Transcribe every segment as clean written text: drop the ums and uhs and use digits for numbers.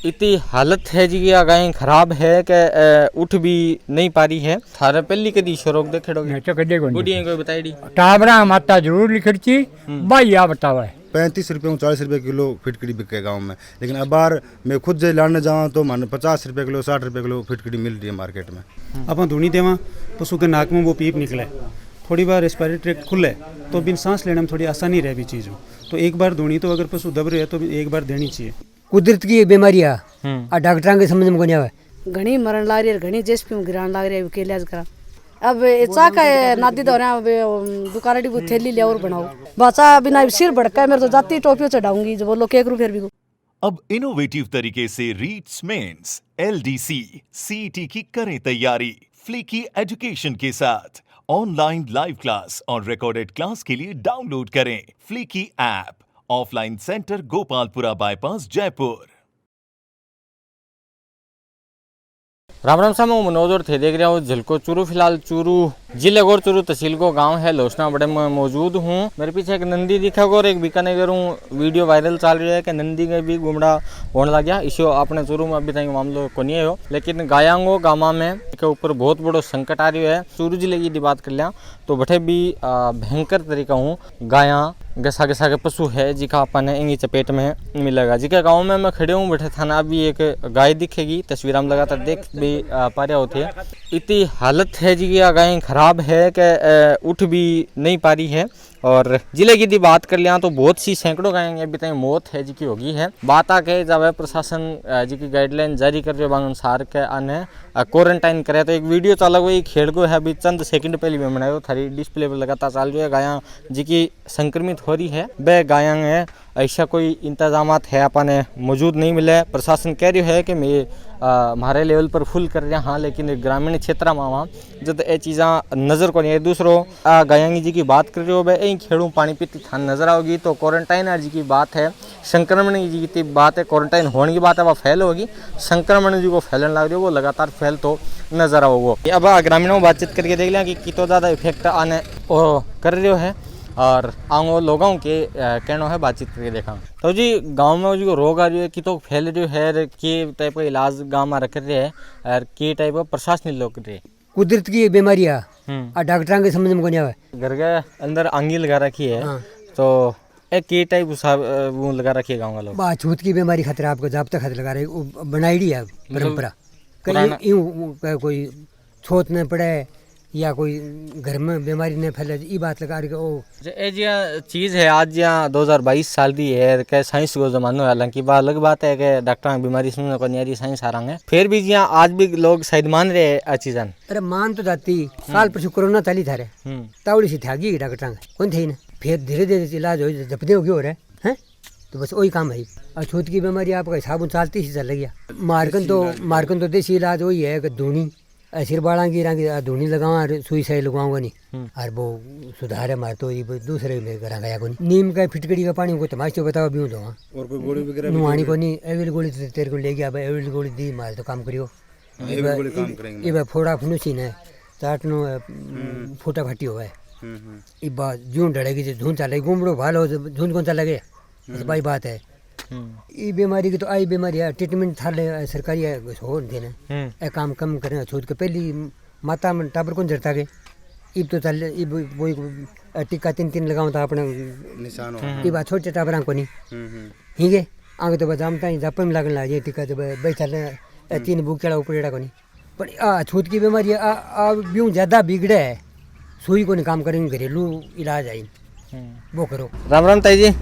इतनी हालत है जी की गाय खराब है कि उठ भी नहीं पा रही है। थारे पहली कदी शरोक देखेड़ोगे तो कदे को बुढ़िया कोई बताई दी टाबरा माता जरूर लिखी भाई आ बतावा 35 रुपये 40 रुपये किलो फिटकड़ी बिके गाँव में, लेकिन अब बार मैं खुद जे लाने जाऊँ तो मान 50 रुपये किलो 60 रुपये किलो फिटकड़ी मिल रही है मार्केट में। अपन धुनी देवा पशु के नाक में वो पीप निकले, थोड़ी बार रेस्पिरेटरी ट्रैक्ट खुले तो बिन सांस लेने में थोड़ी आसानी रह भी चीज़ हो, तो एक बार धुनी तो अगर पशु दब रहे है तो एक बार देनी चाहिए। कुदरत की बीमारियाँ आ डॉक्टर के समझ में को नहीं आवे। घनी मरण लाग रही है, घनी जेसपी गिरान लाग रही है के इलाज करा। अब चाका नादी दौरा दुकान डी थैली ले और बनाओ बचा बिना सिर भड़का मेरे तो जाती टोपियों चढ़ाऊंगी जो बोलो केक रू फिर भी। अब इनोवेटिव तरीके से रीट्स मेंस LDC CET की करें तैयारी फ्लीकी एजुकेशन के साथ। ऑनलाइन लाइव क्लास और रिकॉर्डेड क्लास के लिए डाउनलोड करें फ्लीकी app. Offline centre Gopalpura bypass Jaipur. Ram Ram साहब, मैं मनोज और थे देख रहा हूँ झलको चूरू। फिलहाल चूरू जिले और चूरू तहसील को गांव है लोसना बड़े में मौजूद हूँ। मेरे पीछे एक नंदी दिखा और एक बीकानेर हूँ। वीडियो वायरल चल रही है कि नंदी के भी गुमड़ा होने लग गया। इसे अपने चूरू में अभी तक मामलो को नहीं हो, लेकिन गायांगो गामा में के ऊपर बहुत बड़ो संकट आ रही है। चूरू जिले की बात कर लिया तो बठे भी भयंकर तरीका हूँ गाया गसा गसा के पशु है जिका अपन इंगी चपेट में मिलेगा। जिके गाँव में मैं खड़े हूँ बैठे थाना भी एक गाय दिखेगी, तस्वीर हम लगातार देख भी पा रहे होते हैं। इतनी हालत है जी की गाय खराब है कि उठ भी नहीं पा रही है। और जिले की बात कर लिया तो बहुत सी सैकड़ों गायें अभी तक मौत है जी की होगी है। बात आके जब प्रशासन जी की गाइडलाइन जारी कर रहे अनुसार के आने क्वारंटाइन करे तो एक वीडियो चला हुआ खेड़ को है अभी चंद सेकंड पहले भी बनाया थारी डिस्प्ले पर लगातार चल रही है। गायां जी की संक्रमित हो रही है वह गायां है ऐसा कोई इंतजामात है अपने मौजूद नहीं मिले। प्रशासन कह रही है कि मैं हमारे लेवल पर फुल कर रहा हाँ, लेकिन ग्रामीण क्षेत्र में वहाँ जब ये चीज़ा नज़र को नहीं है। दूसरों गायांगी जी की बात कर रहे हो भाई खेड़ू पानी पीती थान नजर आओगी तो क्वारंटाइन जी की बात है, संक्रमण जी की बात है, क्वारंटाइन होने की बात है वह फैल होगी। संक्रमण जी को फैलने लग रही है वो लगातार फैल तो नजर आओ। वो अब ग्रामीणों बातचीत करके देख लिया कि तो ज़्यादा इफेक्ट आने कर रहे है और आंगो लोगों के कहना है बातचीत करके देखा तो जी गांव में जो रोग आ रही है कि तो फैल रही है के टाइप का इलाज गांव में रख रहे हैं और के टाइप का प्रशासनिक लोग कर रहे हैं। कुदरत की बीमारियाँ आ डॉक्टर के समझ में को नहीं आवे। घर के अंदर आंगी लगा रखी है तो एक के टाइप वो लगा रखी है गाँव वालों। छूत की बीमारी खतरा आपको जाब्ता खतरा लगा रही बनाई है परंपरा कहीं यूँ कोई छोत न पड़े या कोई घर में बीमारी नहीं फैले ये बात लगा रही ओ ये चीज़ है आज यहाँ 2022 साल दी है कि साइंस को जमानो है। हालांकि बात अलग बात है कि डॉक्टर बीमारी सुनने को नहीं आ रही साइंस आ रहा है फिर भी यहाँ आज भी लोग शायद मान रहे हैं चीज़। अरे मान तो जाती साल पर कोरोना चाली था तावड़ी सी थागी डॉक्टर कौन थे ना फिर धीरे धीरे इलाज हो जपते हो क्यों हो रहे हैं तो बस वही काम है। और छूत की बीमारी आपका हिसाब चालती ही चल गया। मारकन तो देसी इलाज वही है कि धूनी सिर बाड़ा की धूनी लगावा सुई साई लगवाऊंगा नहीं और वो सुधार है मार तो ये दूसरे में करा गया को नीम का फिटकड़ी का पानी को तमाश तो बताओ भी तो और कोई गोली वगैरह नुहानी को नहीं एविल गोली तो तेरे को ले गया भाई एविल गोली दी मार तो काम करियो ये भाई फोड़ा फुनुसी ने चाटनो फूटा फटी हुआ है ये बात जून डरेगी जो धुन चलेगी गुमड़ो भालो धुन कौन चलेगे भाई बात है। ये बीमारी की तो आई बीमारी है ट्रीटमेंट था सरकारी हो ना काम कम करें छूट के पहली माता में टाबर कौन जरता के इब तो चल इब वही टीका 3 लगाऊं था अपने निशान ये बात छोटे टाबर को नहीं ठीक है आगे तो बजामता ही जापन में लगने लगे टीका जब भाई चल 3 बुक चढ़ा ऊपर को नहीं पर छूत की बीमारी यूँ ज़्यादा बिगड़े है सुई को नहीं काम करेंगे घरेलू इलाज आई वो करो। राम राम ताई जी।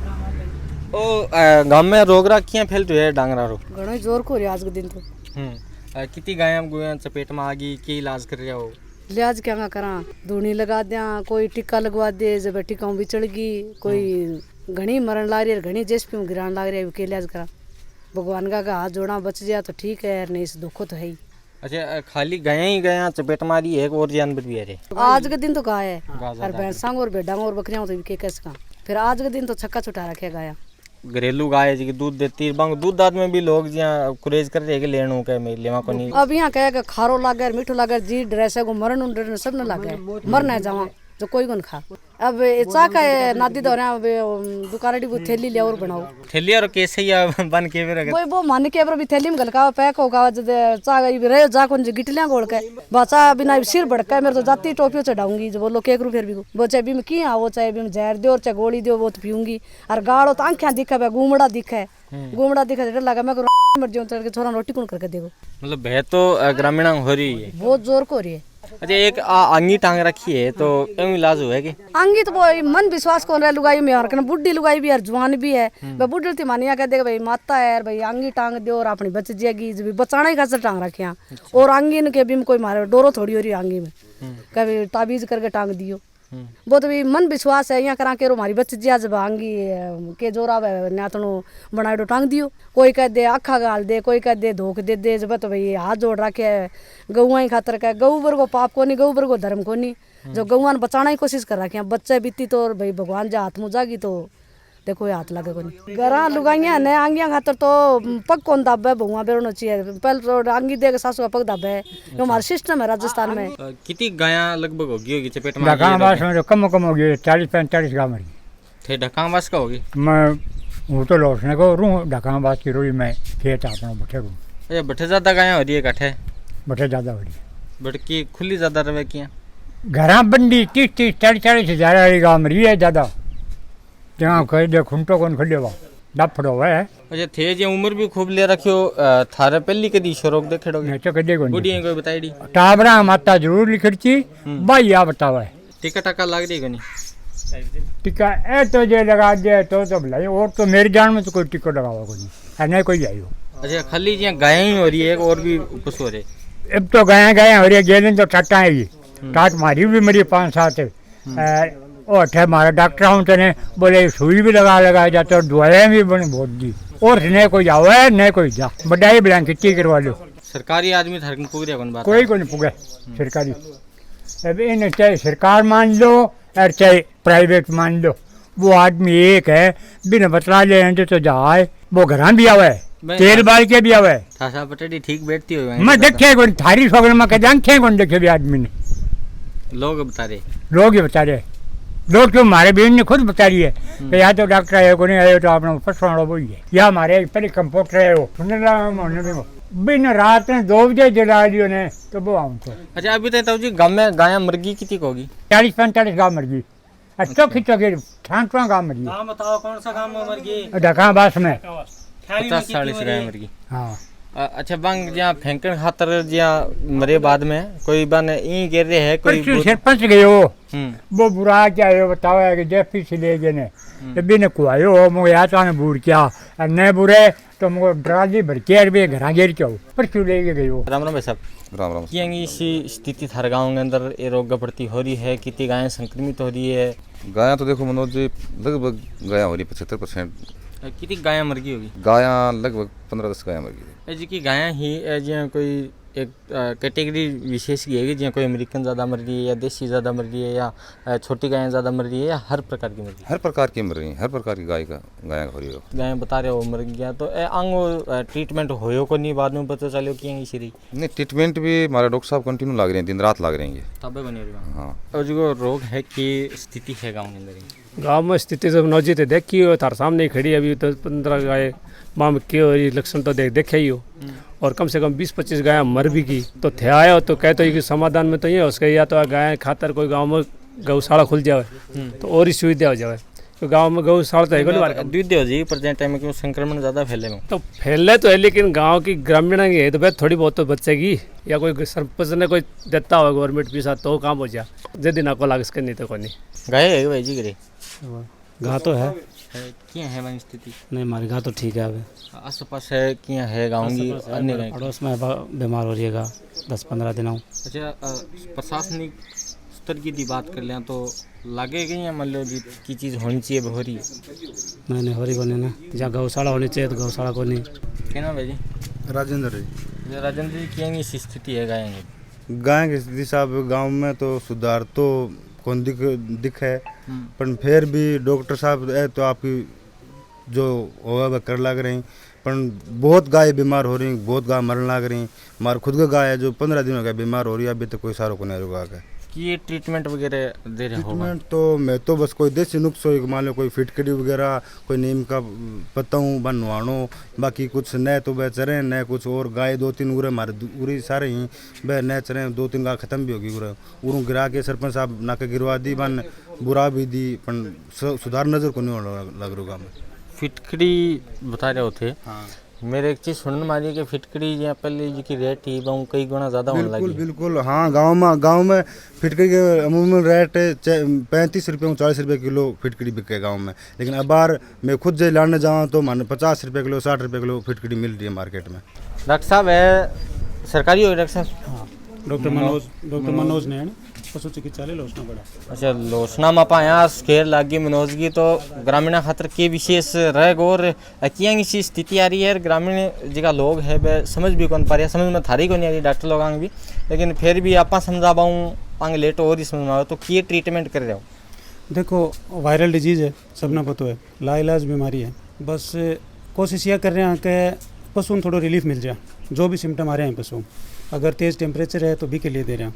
ओ गांव में रोग राखियाँ फैल रही है डांगरा रोग घणो जोर को आज के दिन तो कितनी गायें गुएं चपेट में आ गई के इलाज कर रहे हो इलाज क्या करा धूनी लगा दिया कोई टिक्का लगवा दे जब टिक्का भी चढ़ गई कोई घनी मरण ला रही है घनी जेसपी गिरान लाग रही है के इलाज करा भगवान का हाथ जोड़ा बच जाए तो ठीक है नहीं इस दुखो तो है ही। अच्छा खाली गायें ही गायें चपेट मारी है और जानवर भी है आज के दिन तो गाय है और भैंसा और भेड़ा और बकरियां तो कैसे का फिर आज के दिन तो छक्का छुटा रखे गाया घरेलू गाय जी दूध देती है दूध दाद में भी लोग यहाँ कुरेज कर रहे हैं लेनू के में लेवा को नहीं। अब यहाँ कहे खारो लागे मीठो लागे जी ड्रेस है को मरण सब न लागे मर न जावा जो कोई को खा। अब चा का नादी दौरा दुकान थैली ले और बनाओ थैली और कैसे या बन के भी रखे वो मान के भी थैली में गलका पैक होगा चा रहे जा कौन गिटलियां गोल के बचा बिना सिर भड़का मेरे तो जाती टोपियों चढ़ाऊंगी जो बोलो केक रू फिर भी वो चाहे भी की वो चाहे भी जहर दो चाहे गोली दो वो तो पीऊंगी और गाड़ो तो आंखें दिखा गुमड़ा दिखा डर लगा मैं मर जाऊँ चढ़ के छोरा रोटी कौन करके देखो। मतलब भय तो ग्रामीण हो रही है, बहुत जोर को हो रही है। अच्छा एक आंगी टांग रखी है तो क्यों इलाज हुआ है कि आंगी तो वो मन विश्वास कौन रहा लुगाई में और बुढ़ी लुगाई भी है जवान भी है भाई बुढ़ी थी मानिया कह देगा भाई माता है भाई आंगी टांग दो और अपनी बच जाएगी जब बचाना ही खासा टांग रखे और आंगी के भी कोई मारे डोरो थोड़ी हो रही आंगी में कभी ताबीज करके टांग दियो वो तो भी मन विश्वास है यहाँ करा के रो हमारी बच जिया जब आंगी के जोरा न्यातनो बनाए दो टांग दियो कोई कह दे आखा गाल दे कोई कह दे धोख दे जब तो भाई हाथ जोड़ रखे गौआ ही खातर का गऊ बर को पाप को नहीं गऊ बर को धर्म को नहीं जो गौआ बचाना ही कोशिश कर रखे बच्चे बीती तो भाई भगवान जा हाथ मुँह जागी तो देखो हाथ लगे को नहीं गरा लुगाइया ने आंगिया खातर तो पग कौन दाबे बहुआ बेरोना चाहिए पहले तो आंगी दे के सासू का पग दाबे जो हमारा सिस्टम है राजस्थान में। कितनी गाया लगभग होगी चपेट में ढकांबास में तो कम हो गई 40-45 गाँव मरी थे ढकांबास का होगी मैं वो तो लौटने को रू ढकांबास की रोई मैं खेत अपना बैठे रू अच्छा बठे ज्यादा गाया हो रही है कट्ठे बैठे ज़्यादा हो रही है बट की खुली ज्यादा रवे किया घर बंदी 30-40 हज़ार वाली गाँव मरी है ज़्यादा ત્યાં કઈ દે ખૂંટો કોણ ખડેવા ડફડો હોય अच्छा थे जे उम्र भी खूब ले रखियो थारे पहली कदी शरोक देखड़ोगे ને તો કદે કોણ बुढ़ी कोई बताई दी टाबरा माता जरूर लिखड़ी भाई आ बतावे टिका टका लाग रही कोनी टीका ए तो जे लगा दे तो भलाई और तो मेरी जान में तो कोई टिको लगावा कोई नहीं कोई आयो। अच्छा खाली जी गाय ही हो रही है और भी पशु हो रहे अब तो गाय हो रही गेलन तो टाटा है टाट मारी भी मरी 5-7 और थे मारा डॉक्टर हूँ तेने बोले सुई भी लगा जाते और दवाइयाँ भी बनी बहुत दी और न कोई आवे न कोई जा बड़ा ब्लैंकेट करवा लो सरकारी आदमी थरकन पूरे कौन बात कोई नहीं पुगे सरकारी अब इन चाहे सरकार मान लो और चाहे प्राइवेट मान लो वो आदमी एक है बिना बतला ले तो जाए वो घर भी आवे तेल बाल के भी आवे थासा पटेडी ठीक बैठती हो मैं देखे कौन थारी सोगल में देखे कौन देखे भी आदमी ने लोग बता रहे लोग ही बता रहे लोग तो हमारे बहन ने खुद बता रही है कि या तो डॉक्टर आए को नहीं आए तो आपने पसवाड़ा वो ही है या हमारे पहले कंपाउंडर है वो सुनने लगा बिन रात ने 2 बजे जला दियो ने तो वो आऊँ तो। अच्छा अभी तक जी गाँव में गाया मुर्गी कितनी होगी 40-45 गाँव मर गई चौकी चौकी 60 गाँव मर गई। बताओ कौन सा गाँव में मर गई ढकांबास में 50-40 गाय मर गई। हाँ अच्छा बंग जहाँ फेंकन खातर जहाँ मरे बाद में कोई बन यही गिर रहे है कोई सरपंच गए वो बुरा क्या है बताओ है कि जेफी से ले गए ने बिन कुआयो मुझे या तो बूढ़ क्या न बुरे तो मुझे डराली भर के भी घर गिर के पर क्यों ले गए हो। राम राम भाई साहब राम राम। क्या इसी स्थिति थार गाँव के अंदर ये रोग प्रति हो रही है कितनी गायें संक्रमित हो रही है गायाँ तो देखो मनोज जी लगभग गायाँ हो रही 75%। कितनी गायें मर गई होगी गायाँ लगभग 15-10 गायाँ मर गई। जी की गायें ही जो कोई एक कैटेगरी विशेष की है जियां कोई अमेरिकन ज़्यादा मर रही है या देसी ज़्यादा मर रही है या छोटी गायें ज़्यादा मर रही है या हर प्रकार की मर रही है। हर प्रकार की मर रही हैं, हर प्रकार की गायाँ हो रही हो। गायें बता रहे हो मर गया तो आंगो ट्रीटमेंट होयो को नहीं बाद में पता चलो कि इसी रही नहीं ट्रीटमेंट भी हमारे डॉक्टर साहब कंटिन्यू लाग रहे हैं, दिन रात लाग रहे हैं तबे बनी रही। हाँ और जो रोग है कि स्थिति है गाँव के अंदर गाँव में स्थिति जब नौजी थे देखी हो थार सामने खड़ी अभी 10-15 गाय माँ में क्यों लक्षण तो देखे ही हो और कम से कम 20-25 गाय मर भी की तो थे आया तो कहते हो कि समाधान में तो ये उसके या तो गाय खातर कोई गांव में गौशाला खुल जाए तो और ही सुविधा हो जाए तो गांव में गौशाला तो है दूध हो जी पर टाइम में संक्रमण ज़्यादा फैले में तो फैले तो है लेकिन गाँव की ग्रामीण है तो भाई थोड़ी बहुत तो बचेगी या कोई सरपंच ने कोई देता हो गवर्नमेंट पैसा तो काम हो जाए जल्दी ना को लाग सके नहीं तो कोई नहीं गाय है भाई जी करे गाँ तो है क्या है वही स्थिति नहीं हमारे गाँ तो ठीक है अभी आस पास है क्या है गाँव की अन्य गाय पड़ोस में बीमार हो रही है 10-15 दिनों। अच्छा प्रशासनिक स्तर की बात कर लें तो लागे गई या मान लो जी की चीज़ होनी चाहिए हो रही है नहीं हो रही को नहीं ना जहाँ गौशाला होनी चाहिए तो गौशाला को नहीं। क्या नाम है जी? राजेंद्र जी। राजेंद्र जी क्या स्थिति है गाय गाय की स्थिति साहब गांव में तो सुधार तो कौन दिख है पर फिर भी डॉक्टर साहब है तो आपकी जो होगा वह कर लग रही पर बहुत गाय बीमार हो रही बहुत गाय मरने लग रही हमारे खुद का गाय है जो 15 दिन हो गया बीमार हो रही है अभी तक कोई सारों को नहीं रुका है। की ट्रीटमेंट वगैरह दे रहे होगा? ट्रीटमेंट तो मैं तो बस कोई देसी नुस्खा मान लो कोई फिटकड़ी वगैरह कोई नीम का पत्ता बन नवाणो, बाकी कुछ न तो वह चरे न कुछ और गाय 2-3 उरे मारे उरी सारे ही वह न चरे 2-3 गाय खत्म भी होगी उरे उरू गिरा के सरपंच साहब नाके गिरवा दी बन बुरा भी दी पण सुधार नजर को नहीं लग रहा में। फिटकड़ी बता रहे होते। हाँ मेरे एक चीज सुनने में आ रही है कि फिटकड़ी यहाँ पहले जी की रेट ही वो कई गुना ज़्यादा होने बिल्कुल लगी। बिल्कुल हाँ गांव में फिटकड़ी के अमूमन रेट 35 रुपये 40 रुपये किलो फिटकड़ी बिके गांव में, लेकिन अब बार मैं खुद जो लाने जाऊँ तो मान 50 रुपये किलो 60 रुपये किलो फिटकड़ी मिल रही है मार्केट में। डॉक्टर साहब है सरकारी हो डॉक्टर साहब? हाँ डॉक्टर मनोज ने पशु चिकित्सालय लोचना बड़ा। अच्छा लोचना में पाया स्केर लागी मनोजगी तो ग्रामीण खातर के विशेष रह और किया की स्थिति आ रही है ग्रामीण जगह लोग है वे समझ भी कौन पा रहे समझ में थारी को नहीं आ रही डॉक्टर लोग भी, लेकिन फिर भी आप समझा पाऊँ पांग लेट और ही समझ में आओ तो किए ट्रीटमेंट कर रहे हो? देखो वायरल डिजीज़ है सबने पता है, लाइलाज बीमारी है, बस कोशिश यह कर रहे हैं कि पशु में थोड़ा रिलीफ मिल जाए। जो भी सिम्टम आ रहे हैं पशु अगर तेज़ टेम्परेचर है तो भी के लिए दे रहे हैं,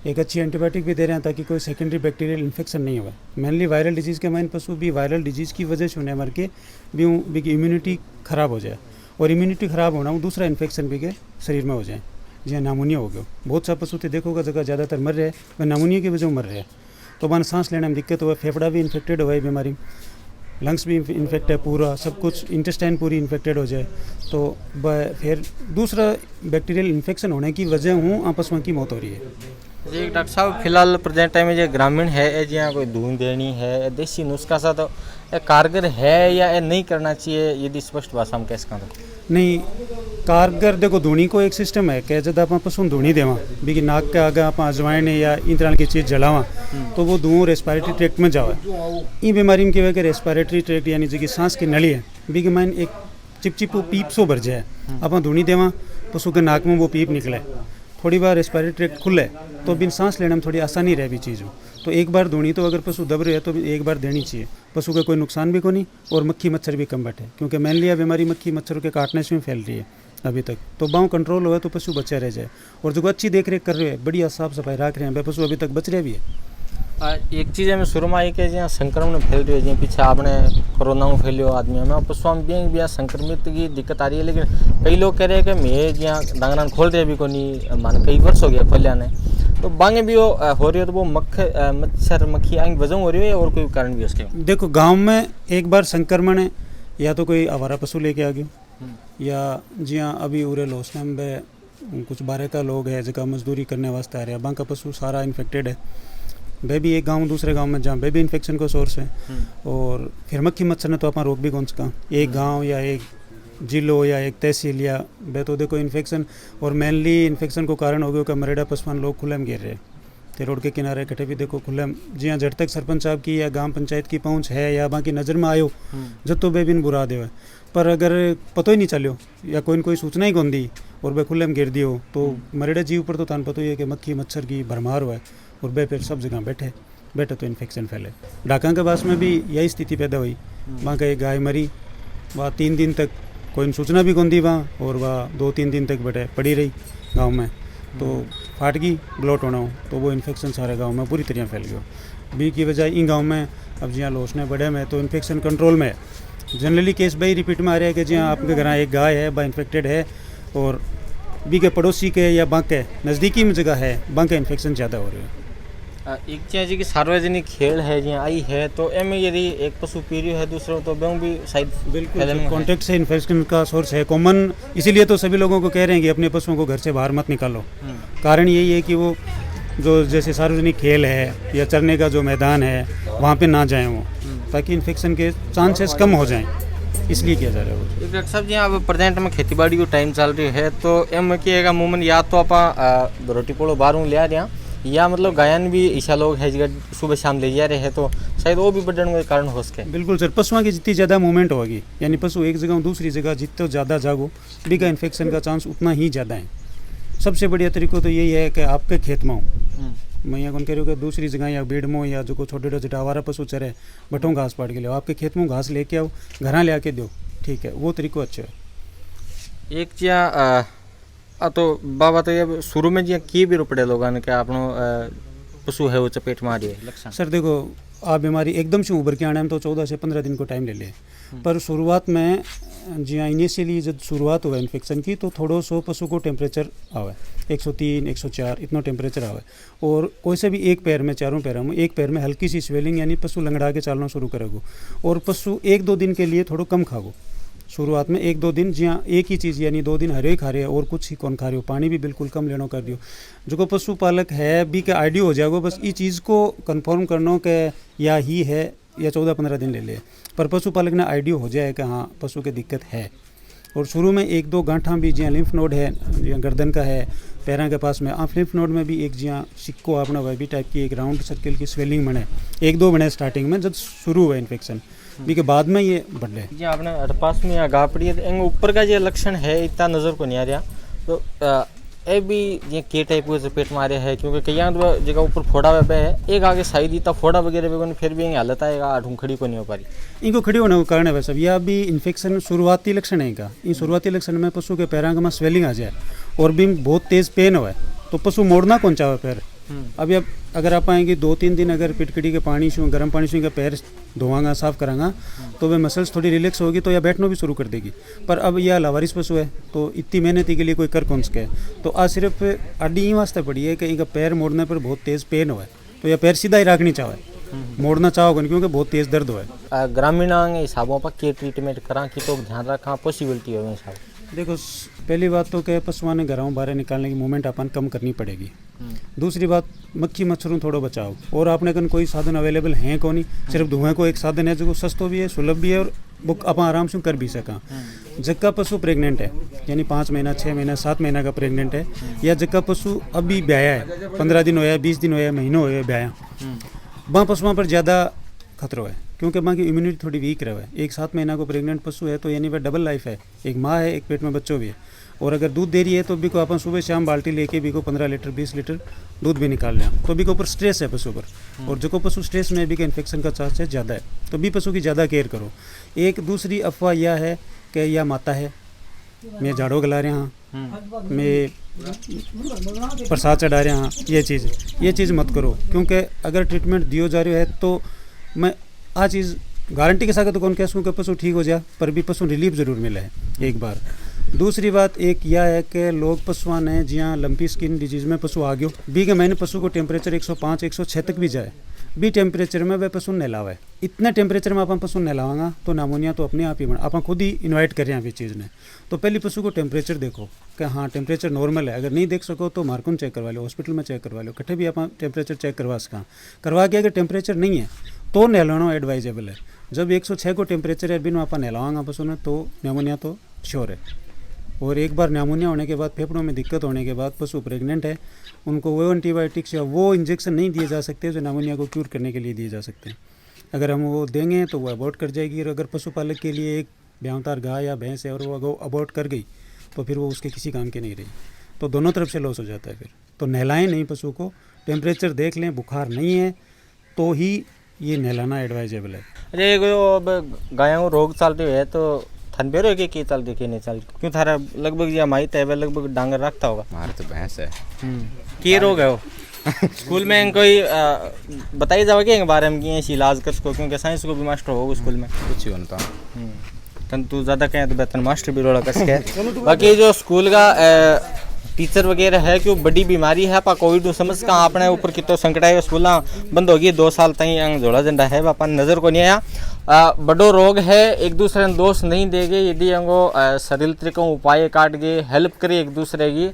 एक अच्छी एंटीबायोटिक भी दे रहे हैं ताकि कोई सेकेंडरी बैक्टीरियल इन्फेक्शन नहीं हुआ। मेनली वायरल डिजीज़ के मेन पशु भी वायरल डिजीज़ की वजह से होने मर के भी इम्यूनिटी ख़राब हो जाए, और इम्यूनिटी ख़राब होना वो दूसरा इन्फेक्शन भी के शरीर में हो जाए, जहाँ नामोनिया हो गया। बहुत सा पशु तो देखोगा जगह ज़्यादातर मर रहे हैं वह नामोनिया की वजह मर रहे हैं, तो मन सांस लेने में दिक्कत हुआ, फेफड़ा भी इन्फेक्टेड हुआ है बीमारी, लंग्स भी इन्फेक्ट है, पूरा सब कुछ इंटेस्टाइन पूरी इन्फेक्टेड हो जाए तो फिर दूसरा बैक्टीरियल इन्फेक्शन होने की वजह हूँ पशुओं की मौत हो रही है। जी डॉक्टर साहब फिलहाल प्रेजेंट टाइम में जो ग्रामीण है जहाँ कोई धून देनी है देसी नुस्खा सा तो कारगर है या नहीं करना चाहिए, यदि स्पष्ट भाषा में कैसे करें? नहीं कारगर देखो धूनी को एक सिस्टम है कि जब आप पशु धूनी देवा भी नाक के आगे आप अजवाइन या इन तरह की चीज़ जलावा तो वो धुआं रेस्पिरेटरी ट्रैक्ट में जावा। ये बीमारी में क्या है कि रेस्पिरेटरी ट्रैक्ट यानी जो कि सांस की नली है भी कि मैन एक चिपचिप वो पीप सो भर जाए, आप धूनी देवा पशु के नाक में वो पीप निकले, थोड़ी बार रेस्पिरेटरी ट्रैक्ट खुले तो बिन सांस लेने में थोड़ी आसानी रह भी चीज़ हो, तो एक बार धोनी तो अगर पशु दब रहे है तो एक बार देनी चाहिए, पशु का कोई नुकसान भी को नहीं और मक्खी मच्छर भी कम बैठे, क्योंकि मेनली यह बीमारी मक्खी मच्छरों के काटने से भी फैल रही है अभी तक, तो बाँव कंट्रोल हुआ तो पशु बचा रह जाए, और जो अच्छी देख रेख कर रहे हैं बढ़िया साफ सफाई रख रहे हैं पशु अभी तक बच रहे भी है। एक चीज़ में शुरू में आई कि जहाँ संक्रमण फैल रही है, जहाँ पीछे आपने कोरोना में फैलियो आदमी में पशुओं में भी संक्रमित की दिक्कत आ रही है, लेकिन कई लोग कह रहे हैं कि मैं जहाँ डांगरान खोल रहे भी को नहीं मान कई वर्ष हो गया खोलिया ने तो बांगे भी वो हो रही हो तो वो मच्छर मक्खी आएंगे वजह हो रही है और कोई कारण भी उसके? देखो गाँव में एक बार संक्रमण है या तो कोई आवारा पशु लेके आ गया या जी हाँ अभी उरे लोसना में कुछ बारह का लोग है जगह मजदूरी करने वास्ते आ रहे हैं, बांका पशु सारा इन्फेक्टेड है, वे भी एक गांव दूसरे गांव में जहाँ वे भी इन्फेक्शन का सोर्स है, और फिर मक्खी मच्छर ने तो अपन रोक भी कौन सका, एक गांव या एक जिलो या एक तहसील या वे तो देखो इन्फेक्शन, और मेनली इन्फेक्शन को कारण हो गया कि मरेड़ा पशुपान लोग खुले में गिर रहे थे रोड के किनारे कटे भी देखो खुले जी हाँ, जब तक सरपंच साहब की या ग्राम पंचायत की पहुँच है या बाकी नज़र में आयो जब तो वे बिन बुरा दे, पर अगर पता ही नहीं चलो या कोई सूचना ही कौन दी और वे खुले में गिर दियो तो मरेड़ा जीव पर तो तान पता ही है कि मक्खी मच्छर की भरमार हुआ है, और वे फिर सब जगह बैठे तो इन्फेक्शन फैले। डाका के पास में भी यही स्थिति पैदा हुई, वहाँ का एक गाय मरी, वह 3 दिन तक कोई सूचना भी कौन दी वहाँ, और वह 2-3 दिन तक बैठे पड़ी रही गांव में, तो फाट गई ब्लॉट होना हो तो वो इन्फेक्शन सारे गांव में पूरी तरह फैल गया। बी की वजह इन गांव में अब जहाँ लोसने बड़े में तो इन्फेक्शन कंट्रोल में है, जनरली केस भाई रिपीट में आ रहा है कि जहाँ आपके घर एक गाय है वह इन्फेक्टेड है और बी के पड़ोसी के या बांके नज़दीकी में जगह है बांके इन्फेक्शन ज़्यादा हो रहे हैं। एक चीज़ जी की सार्वजनिक खेल है जी आई है तो एम यदि एक पशु पी रही है दूसरों तो वो भी शायद बिल्कुल कॉन्टेक्ट से इन्फेक्शन का सोर्स है कॉमन, इसीलिए तो सभी लोगों को कह रहे हैं कि अपने पशुओं को घर से बाहर मत निकालो। कारण यही है कि वो जो जैसे सार्वजनिक खेल है या चरने का जो मैदान है वहाँ पे ना जाएं वो, ताकि इन्फेक्शन के चांसेस कम हो जाएं, इसलिए किया जा रहा है वो। डॉक्टर साहब जी अब प्रेजेंट में खेती बाड़ी को टाइम चल रही है तो एम किएगा मूवमेंट या तो आप रोटी पोड़ो बाहरों ले आ रहे हैं या मतलब गायन भी ऐसा लोग है जगह सुबह शाम ले जा रहे हैं तो शायद वो भी बढ़ने का कारण हो सके। बिल्कुल सर, पशुओं की जितनी ज़्यादा मूवमेंट होगी यानी पशु एक जगह दूसरी जगह जितना ज़्यादा जागो भी का इन्फेक्शन का चांस उतना ही ज़्यादा है। सबसे बढ़िया तरीका तो यही है कि आपके खेत में हो, मैं यहाँ कौन कह रही हूँ कि दूसरी जगह या भीड़ में या जो छोटे छोटे आवारा पशु चरे बटों घास पाट के लिए आपके खेत में घास लेके आओ घर ले आके दो, ठीक है वो तरीका अच्छा है। एक चिया तो बाबा तो ये शुरू में जी की भी रुपड़े लोगों ने क्या आपनो पशु है वो चपेट में आ रही है लक्षण? सर देखो, आप बीमारी एकदम से उभर के आने में तो 14 से 15 दिन को टाइम ले ले, पर शुरुआत में जी हाँ इनिशियली जब शुरुआत हुआ इन्फेक्शन की तो थोड़ो सो पशु को टेम्परेचर आवे 103 104 इतना टेम्परेचर आवे, और कोई से भी एक पैर में, चारों पैरों में, एक पैर में हल्की सी स्वेलिंग यानी पशु लंगड़ा के चलना शुरू करेगो, और पशु 1-2 दिन के लिए थोड़ा कम खागो शुरुआत में 1-2 दिन, जी हाँ एक ही चीज़ यानी 2 दिन हरे खा रहे हो और कुछ ही कौन खा रहे हो, पानी भी बिल्कुल कम लेना कर दियो। जो को पशुपालक है भी के आइडिया हो जाएगा, बस ये चीज़ को कंफर्म करना के या ही है या 14-15 दिन ले ले, पर पशुपालक ने आइडिया हो जाए कि हाँ पशु की दिक्कत है। और शुरू में 1-2 गांठा भी जिया लिम्फ नोड है, जिया गर्दन का है, पैरों के पास में आप लिम्फ नोड में भी एक जिया सिक्को अपना वह भी टाइप की एक राउंड सर्किल की स्वेलिंग बने, 1-2 बने स्टार्टिंग में जब शुरू हुआ इन्फेक्शन, भी के बाद में ये बढ़े। जी आपने पास में या घा पड़ी है तो ऊपर का जो लक्षण है इतना नज़र को नहीं आ रहा, तो ए भी ये के टाइप को पेट में आ रहा है, क्योंकि कई जगह ऊपर फोड़ा वे पे है, एक आगे साइड इतना फोड़ा वगैरह पे फिर भी ये हालत आएगा आठूँ खड़ी को नहीं हो पा रही। इनको खड़ी होने का कारण है वैसे यह भी इन्फेक्शन शुरुआती लक्षण है इनका। इन शुरुआती लक्षण में पशु के पैरों में स्वेलिंग आ जाए और भी बहुत तेज़ पेन हो तो पशु मोड़ना कौन चाहे पैर। अभी अब अगर आप आएंगे 2-3 दिन अगर पिटकड़ी के पानी से गर्म पानी से पैर धोवांगा साफ करांगा तो वे मसल्स थोड़ी रिलैक्स होगी तो या बैठना भी शुरू कर देगी। पर अब यह लावारिस पशु है तो इतनी मेहनती के लिए कोई कर कौन सके, तो आज सिर्फ अड्डी वास्ते पड़ी है कि इनका पैर मोड़ने पर बहुत तेज़ पेन हो तो यह पैर सीधा ही रखनी चाहे, मोड़ना चाहोगे क्योंकि बहुत तेज़ दर्द हो। ग्रामीण हिसाबों पर क्या ट्रीटमेंट करा कि तो ध्यान रखा पॉसिबिलिटी हो हिसाब? देखो पहली बात तो क्या पशुओं ने घरों बाहर निकालने की मूवमेंट अपन कम करनी पड़ेगी। दूसरी बात मक्खी मच्छरों थोड़ा बचाओ, और आपने कन कोई साधन अवेलेबल है कौन नहीं, सिर्फ धुएं को एक साधन है जो सस्तो भी है सुलभ भी है और बुक अपन आराम से कर भी सका। जक्का पशु प्रेग्नेंट है यानी 5 महीना 6 महीना 7 महीना का प्रेग्नेंट है, या जक्का पशु अभी ब्याया है 15 दिन होया 20 दिन होया महीनों होया ब्याया, वहाँ पशुओं पर ज़्यादा खतरा है क्योंकि माँ की इम्यूनिटी थोड़ी वीक रहे। एक 7 महीना को प्रेग्नेंट पशु है तो यानी वह डबल लाइफ है, एक माँ है एक पेट में बच्चों भी है, और अगर दूध दे रही है तो भी को अपन सुबह शाम बाल्टी लेके भी को 15 लीटर 20 लीटर दूध भी निकाल लें, तो भी को ऊपर स्ट्रेस है पशु पर, और जो को पशु स्ट्रेस में भी का इन्फेक्शन का चांस है ज़्यादा है, तो भी पशु की ज़्यादा केयर करो। एक दूसरी अफवाह यह है कि यह माता है मैं झाड़ू गला रहा हाँ मैं प्रसाद चढ़ा रहा हाँ, ये चीज़ मत करो, क्योंकि अगर ट्रीटमेंट दियो जा रहा है तो मैं आ चीज़ गारंटी के साथ तो कौन कह सकूँ कि पशु ठीक हो जाए, पर भी पशु रिलीफ ज़रूर मिला है एक बार। दूसरी बात एक यह है कि लोग पशुओं ने जहाँ लंपी स्किन डिजीज़ में पशु आ गयो बी के महीने पशु को टेम्परेचर 105 106 तक भी जाए, बी टेम्परेचर में वह पशु नहलावे, इतने टेम्परेचर में अपन पशु नहलावांगा तो नामोनिया तो अपने आप ही बना, अपन खुद ही इन्वाइट कर रहे हैं इस चीज़ ने। तो पहले पशु को टेम्परेचर देखो कि हाँ टेम्परेचर नॉर्मल है, अगर नहीं देख सको तो मार्कुन चेक करवा लो, हॉस्पिटल में चेक करवा लो, कट्ठे भी अपन टेम्परेचर चेक करवा सका, करवा के अगर टेम्परेचर नहीं है तो नहलाना एडवाइजेबल है। जब 106 को टेम्परेचर है बिना अपन नहलावांगा पशु ने तो न्यूमोनिया तो श्योर है, और एक बार न्यूमोनिया होने के बाद फेफड़ों में दिक्कत होने के बाद पशु प्रेग्नेंट है उनको वो एंटीबायोटिक्स या वो इंजेक्शन नहीं दिए जा सकते जो न्यूमोनिया को क्यूर करने के लिए दिए जा सकते हैं। अगर हम वो देंगे तो वो अबॉर्ट कर जाएगी, और अगर पशुपालक के लिए एक ब्यावतार गाय या भैंस है और वो अबॉर्ट कर गई तो फिर वो उसके किसी काम की नहीं रही, तो दोनों तरफ से लॉस हो जाता है। फिर तो नहलाएं नहीं पशु को, टेम्परेचर देख लें, बुखार नहीं है तो ही ये नहलाना एडवाइजेबल है। अरे अब गायों रोग चलते हुए तो थन बेरो है कि चलती कि नहीं चलती, क्यों थारा लगभग या माई तय लगभग डांगर रखता होगा? हमारे तो भैंस है। की रोग है वो? स्कूल में कोई बताई जाओगे इनके बारे में कि ऐसी इलाज कर सको, क्योंकि साइंस को भी मास्टर होगा स्कूल में कुछ ही होता तन तू ज़्यादा कहें तो बेहतर मास्टर भी रोड़ा कर सके। बाकी जो स्कूल का टीचर वगैरह है कि बड़ी बीमारी है पा कोविड समझ का अपने ऊपर कितो संकट है, स्कूल बंद होगी 2 साल तक अंग जोड़ा झंडा है बापा नज़र को नहीं आया। बड़ो रोग है, एक दूसरे ने दोष नहीं देगे, यदि अंगो सरल तरीकों उपाय काट गए हेल्प करे एक दूसरे की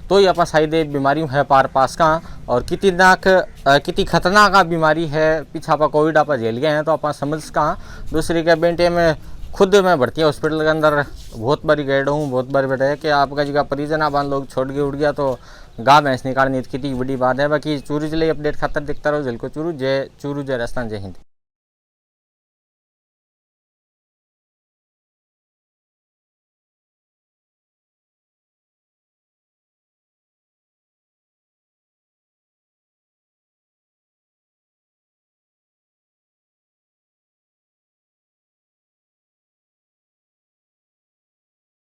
तो ही अपना शायद बीमारी है पार पास का, और कितनी खतरनाक बीमारी है पीछा आप कोविड आप झेल गए हैं तो आप समझ का। दूसरी के बेटे में खुद मैं भर्ती हॉस्पिटल के अंदर बहुत बारी गए हूँ, बहुत बार बैठा है कि आपका जगह परिजन आप लोग छोड़ के उड़ गया तो गाँव भैंस निकालनी कितनी बड़ी बात है। बाकी चूरू जिले अपडेट खातर देखता रहो झलको चूरू, जय चूरू, जय राजस्थान, जय हिंद।